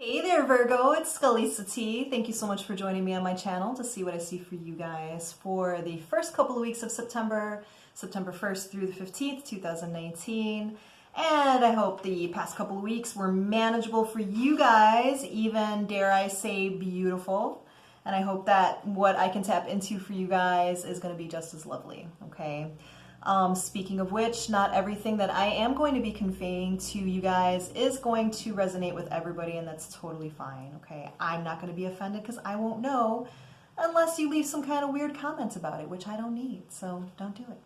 Hey there, Virgo. It's Scullysa T. Thank you so much for joining me on my channel to see what I see for you guys for the first couple of weeks of September, September 1st through the 15th, 2019. And I hope the past couple of weeks were manageable for you guys, even, dare I say, beautiful. And I hope that what I can tap into for you guys is going to be just as lovely, okay? Speaking of which, not everything that I am going to be conveying to you guys is going to resonate with everybody, and that's totally fine, okay? I'm not going to be offended because I won't know unless you leave some kind of weird comments about it, which I don't need, so don't do it.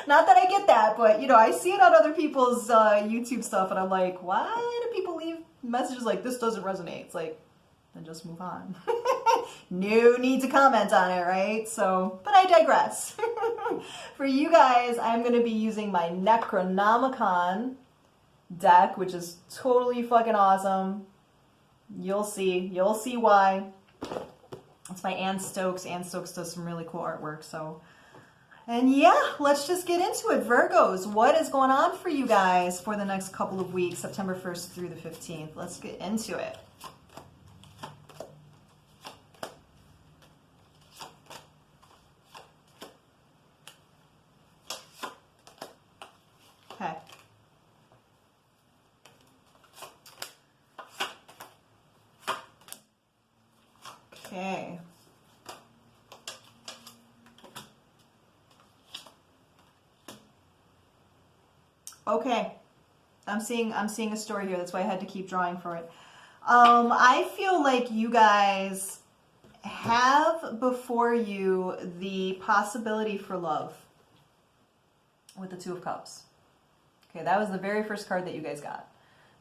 Not that I get that, but, you know, I see it on other people's YouTube stuff, and I'm like, why do people leave messages like, this doesn't resonate? It's like, then just move on. No need to comment on it, right? So, but I digress. For you guys, I'm going to be using my Necronomicon deck, which is totally fucking awesome. You'll see why. It's by Ann Stokes. Ann Stokes does some really cool artwork, so. And yeah, let's just get into it. Virgos, what is going on for you guys for the next couple of weeks, September 1st through the 15th? Let's get into it. Okay. Okay. Okay. I'm seeing a story here. That's why I had to keep drawing for it. I feel like you guys have before you the possibility for love with the Two of Cups. Okay, that was the very first card that you guys got.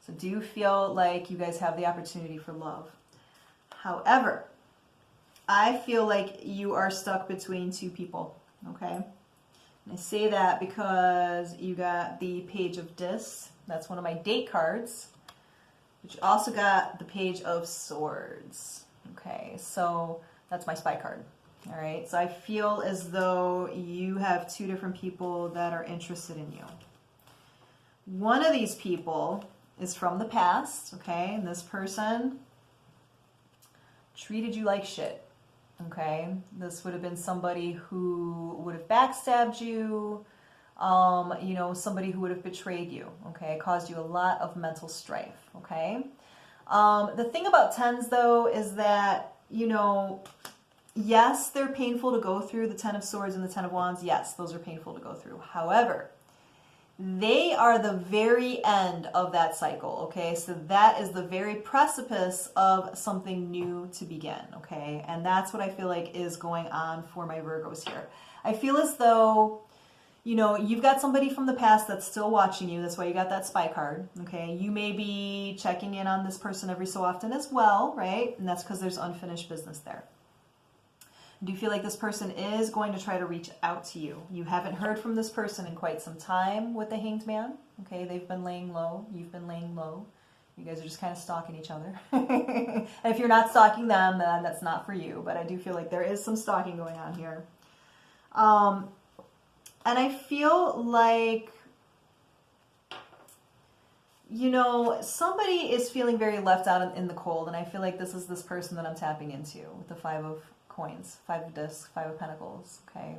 So do you feel like you guys have the opportunity for love? However, I feel like you are stuck between two people, okay? And I say that because you got the Page of Discs. That's one of my date cards. But you also got the Page of Swords. Okay, so that's my spy card. All right, so I feel as though you have two different people that are interested in you. One of these people is from the past, okay? And this person treated you like shit, okay? This would have been somebody who would have backstabbed you, you know, somebody who would have betrayed you, okay? Caused you a lot of mental strife, okay? The thing about tens, though, is that, you know, yes, they're painful to go through. The Ten of Swords and the Ten of Wands, yes, those are painful to go through. However, they are the very end of that cycle, okay? So that is the very precipice of something new to begin, okay? And that's what I feel like is going on for my Virgos here. I feel as though, you know, you've got somebody from the past that's still watching you. That's why you got that spy card, okay? You may be checking in on this person every so often as well, right? And that's because there's unfinished business there. Do you feel like this person is going to try to reach out to you? You haven't heard from this person in quite some time with the Hanged Man. Okay, they've been laying low. You've been laying low. You guys are just kind of stalking each other. And if you're not stalking them, then that's not for you. But I do feel like there is some stalking going on here. And I feel like, you know, somebody is feeling very left out in the cold. And I feel like this is this person that I'm tapping into with the Five of Coins, Five of Discs, Five of Pentacles, okay?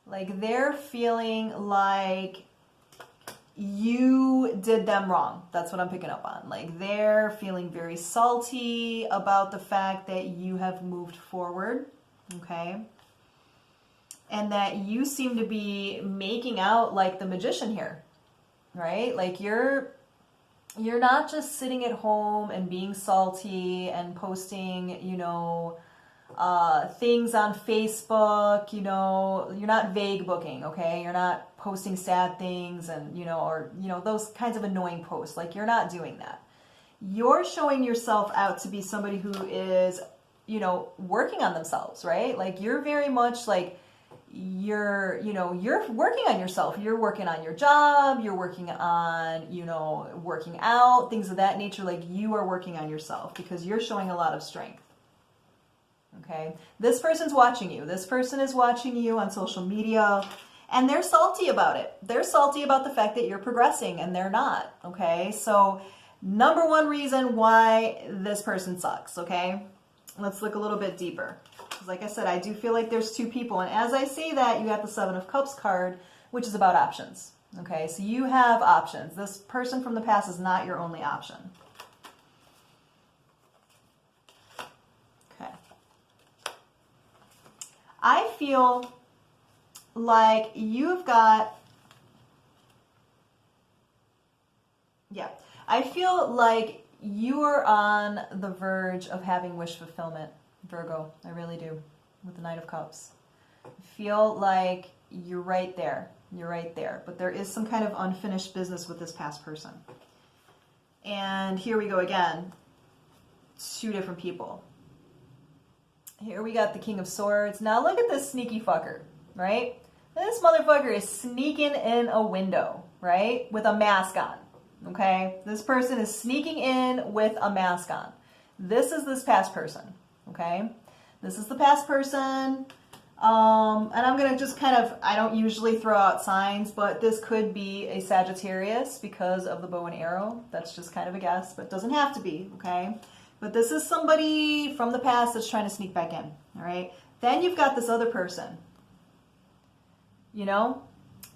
Like they're feeling like you did them wrong. That's what I'm picking up on. Like they're feeling very salty about the fact that you have moved forward, okay? And that you seem to be making out like the magician here, right? Like you're not just sitting at home and being salty and posting, you know, things on Facebook, you know, you're not vague booking, okay? You're not posting sad things and, you know, or, you know, those kinds of annoying posts. Like, you're not doing that. You're showing yourself out to be somebody who is, you know, working on themselves, right? Like, you're very much like, you're working on yourself. You're working on your job. You're working on, you know, working out, things of that nature. Like, you are working on yourself because you're showing a lot of strength. Okay, this person's watching you. This person is watching you on social media, and they're salty about it. They're salty about the fact that you're progressing, and they're not. Okay, so number one reason why this person sucks, okay? Let's look a little bit deeper. Because like I said, I do feel like there's two people. And as I say that, you got the Seven of Cups card, which is about options. Okay, so you have options. This person from the past is not your only option. Okay. I feel like you've got, I feel like you are on the verge of having wish fulfillment, Virgo. I really do, with the Knight of Cups. I feel like you're right there. You're right there. But there is some kind of unfinished business with this past person. And here we go again. Two different people. Here we got the King of Swords. Now look at this sneaky fucker, right? This motherfucker is sneaking in a window, right? With a mask on, okay? This person is sneaking in with a mask on. This is this past person, okay? This is the past person. And I'm going to just kind of, I don't usually throw out signs, but this could be a Sagittarius because of the bow and arrow. That's just kind of a guess, but it doesn't have to be, okay? But this is somebody from the past that's trying to sneak back in, all right? Then you've got this other person, you know,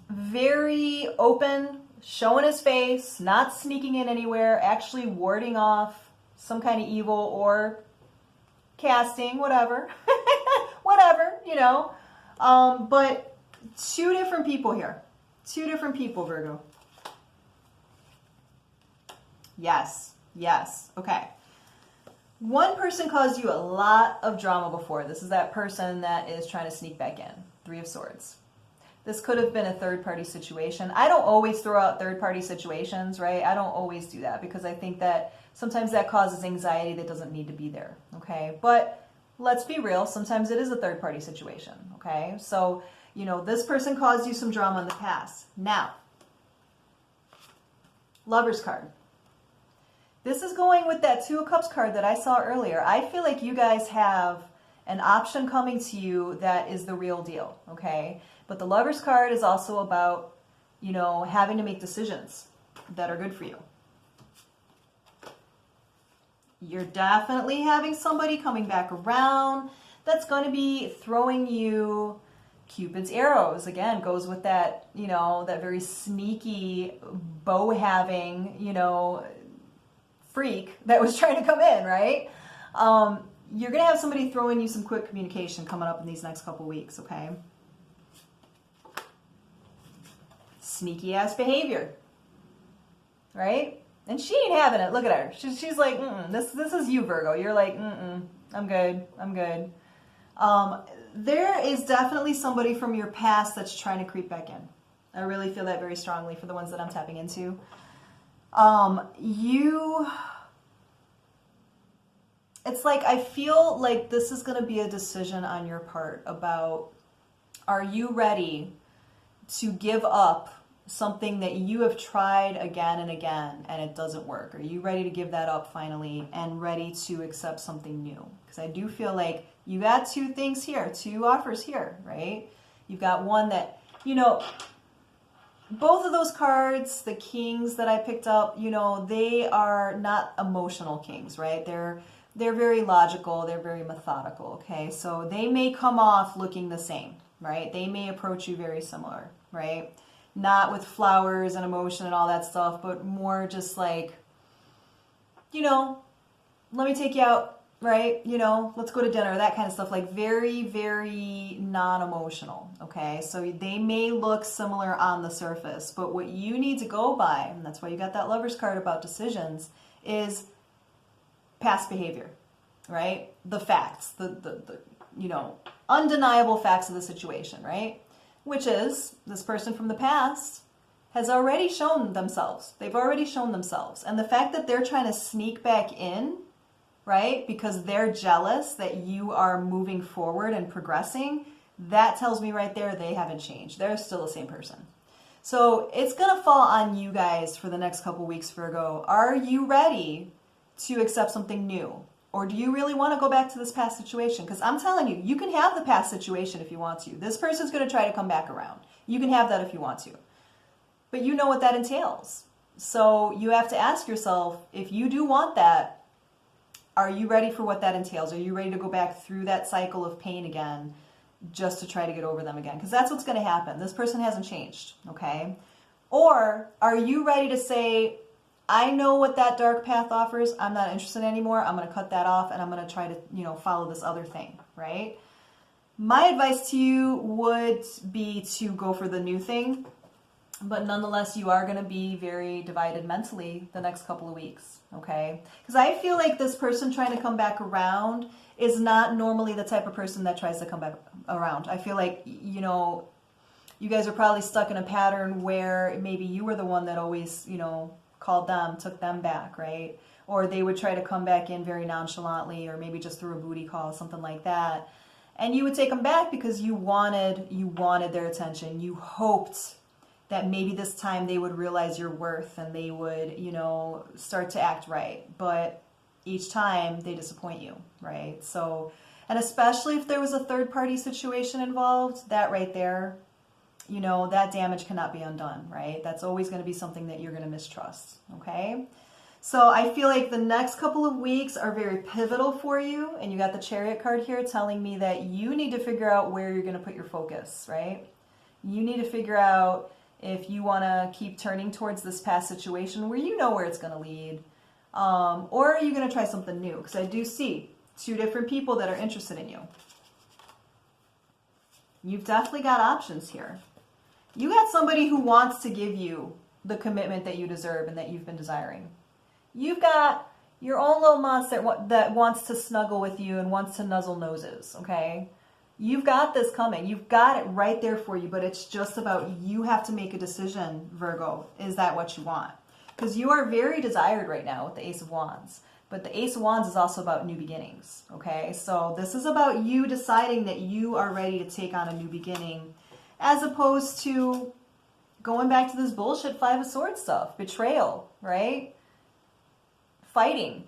very open, showing his face, not sneaking in anywhere, actually warding off some kind of evil or casting, whatever, whatever, you know. But two different people here. Two different people, Virgo. Yes, yes, okay. One person caused you a lot of drama before. This is that person that is trying to sneak back in. Three of Swords. This could have been a third-party situation. I don't always throw out third-party situations, right? I don't always do that because I think that sometimes that causes anxiety that doesn't need to be there, okay? But let's be real. Sometimes it is a third-party situation, okay? So, you know, this person caused you some drama in the past. Now, Lover's card. This is going with that Two of Cups card that I saw earlier. I feel like you guys have an option coming to you that is the real deal, okay? But the Lover's card is also about, you know, having to make decisions that are good for you. You're definitely having somebody coming back around that's going to be throwing you Cupid's arrows. Again, goes with that, you know, that very sneaky bow-having, you know, freak that was trying to come in, right? You're going to have somebody throwing you some quick communication coming up in these next couple weeks, okay? Sneaky ass behavior, right? And she ain't having it. Look at her. She's like, this is you, Virgo. You're like, I'm good. I'm good. There is definitely somebody from your past that's trying to creep back in. I really feel that very strongly for the ones that I'm tapping into. It's like, I feel like this is going to be a decision on your part about, are you ready to give up something that you have tried again and again and it doesn't work? Are you ready to give that up finally and ready to accept something new? Because I do feel like you got two things here, two offers here, right? You've got one that, you know, both of those cards, the kings that I picked up, you know, they are not emotional kings, right? They're very logical, they're very methodical, okay? So they may come off looking the same, right? They may approach you very similar, right? Not with flowers and emotion and all that stuff, but more just like, you know, let me take you out, right? You know, let's go to dinner, that kind of stuff. Like very, very non-emotional, okay? So they may look similar on the surface, but what you need to go by, and that's why you got that Lover's card about decisions, is past behavior, right? The facts, the you know, undeniable facts of the situation, right? Which is, this person from the past has already shown themselves. They've already shown themselves. And the fact that they're trying to sneak back in, right, because they're jealous that you are moving forward and progressing, that tells me right there they haven't changed. They're still the same person. So it's going to fall on you guys for the next couple weeks, Virgo. Are you ready to accept something new? Or do you really want to go back to this past situation? Because I'm telling you, you can have the past situation if you want to. This person's going to try to come back around. You can have that if you want to. But you know what that entails. So you have to ask yourself, if you do want that, are you ready for what that entails? Are you ready to go back through that cycle of pain again just to try to get over them again? Because that's what's going to happen. This person hasn't changed, okay? Or are you ready to say, I know what that dark path offers. I'm not interested anymore. I'm going to cut that off and I'm going to try to, follow this other thing, right? My advice to you would be to go for the new thing, but nonetheless, you are going to be very divided mentally the next couple of weeks, okay? Because I feel like this person trying to come back around is not normally the type of person that tries to come back around. I feel like, you guys are probably stuck in a pattern where maybe you were the one that always, called them, took them back, right? Or they would try to come back in very nonchalantly, or maybe just through a booty call, something like that. And you would take them back because you wanted their attention. You hoped that maybe this time they would realize your worth and they would, start to act right. But each time they disappoint you, right? So, and especially if there was a third party situation involved, that right there, that damage cannot be undone, right? That's always going to be something that you're going to mistrust, okay? So I feel like the next couple of weeks are very pivotal for you, and you got the Chariot card here telling me that you need to figure out where you're going to put your focus, right? You need to figure out if you want to keep turning towards this past situation where you know where it's going to lead, or are you going to try something new? Because I do see two different people that are interested in you. You've definitely got options here. You got somebody who wants to give you the commitment that you deserve and that you've been desiring. You've got your own little monster that wants to snuggle with you and wants to nuzzle noses, okay? You've got this coming. You've got it right there for you, but it's just about you have to make a decision, Virgo. Is that what you want? Because you are very desired right now with the Ace of Wands. But the Ace of Wands is also about new beginnings, okay? So this is about you deciding that you are ready to take on a new beginning, as opposed to going back to this bullshit Five of Swords stuff. Betrayal, right? Fighting.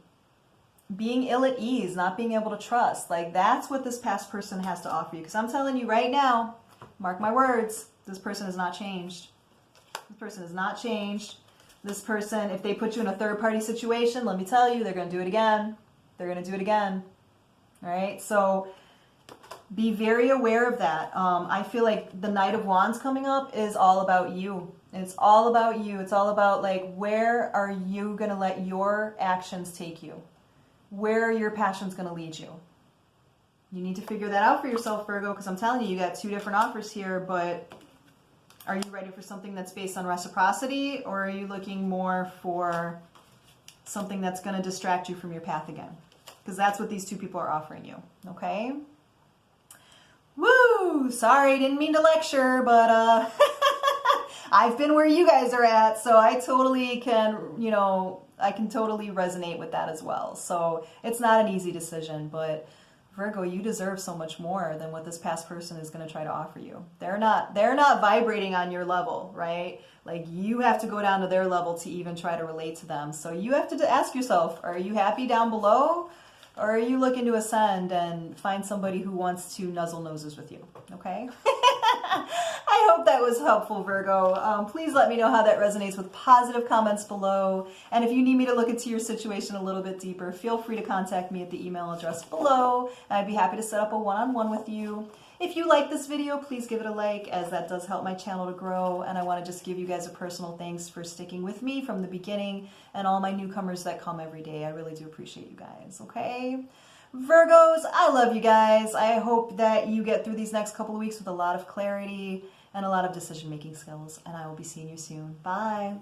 Being ill at ease, not being able to trust. Like, that's what this past person has to offer you. Because I'm telling you right now, mark my words, this person has not changed. This person has not changed. This person, if they put you in a third-party situation, let me tell you, they're going to do it again. They're going to do it again. All right? So be very aware of that. I feel like the Knight of Wands coming up is all about you. It's all about you. It's all about, like, where are you going to let your actions take you? Where are your passions going to lead you? You need to figure that out for yourself, Virgo, because I'm telling you, you got two different offers here, but are you ready for something that's based on reciprocity, or are you looking more for something that's going to distract you from your path again? Because that's what these two people are offering you, okay? Woo! Sorry, didn't mean to lecture, but I've been where you guys are at, so I totally can, I can totally resonate with that as well. So it's not an easy decision, but Virgo, you deserve so much more than what this past person is going to try to offer you. They're not vibrating on your level, right? Like, you have to go down to their level to even try to relate to them. So you have to ask yourself, are you happy down below? Or are you looking to ascend and find somebody who wants to nuzzle noses with you? Okay? I hope that was helpful, Virgo. Please let me know how that resonates with positive comments below. And if you need me to look into your situation a little bit deeper, feel free to contact me at the email address below. And I'd be happy to set up a one-on-one with you. If you like this video, please give it a like, as that does help my channel to grow. And I want to just give you guys a personal thanks for sticking with me from the beginning, and all my newcomers that come every day. I really do appreciate you guys, okay? Virgos, I love you guys. I hope that you get through these next couple of weeks with a lot of clarity and a lot of decision-making skills, and I will be seeing you soon. Bye.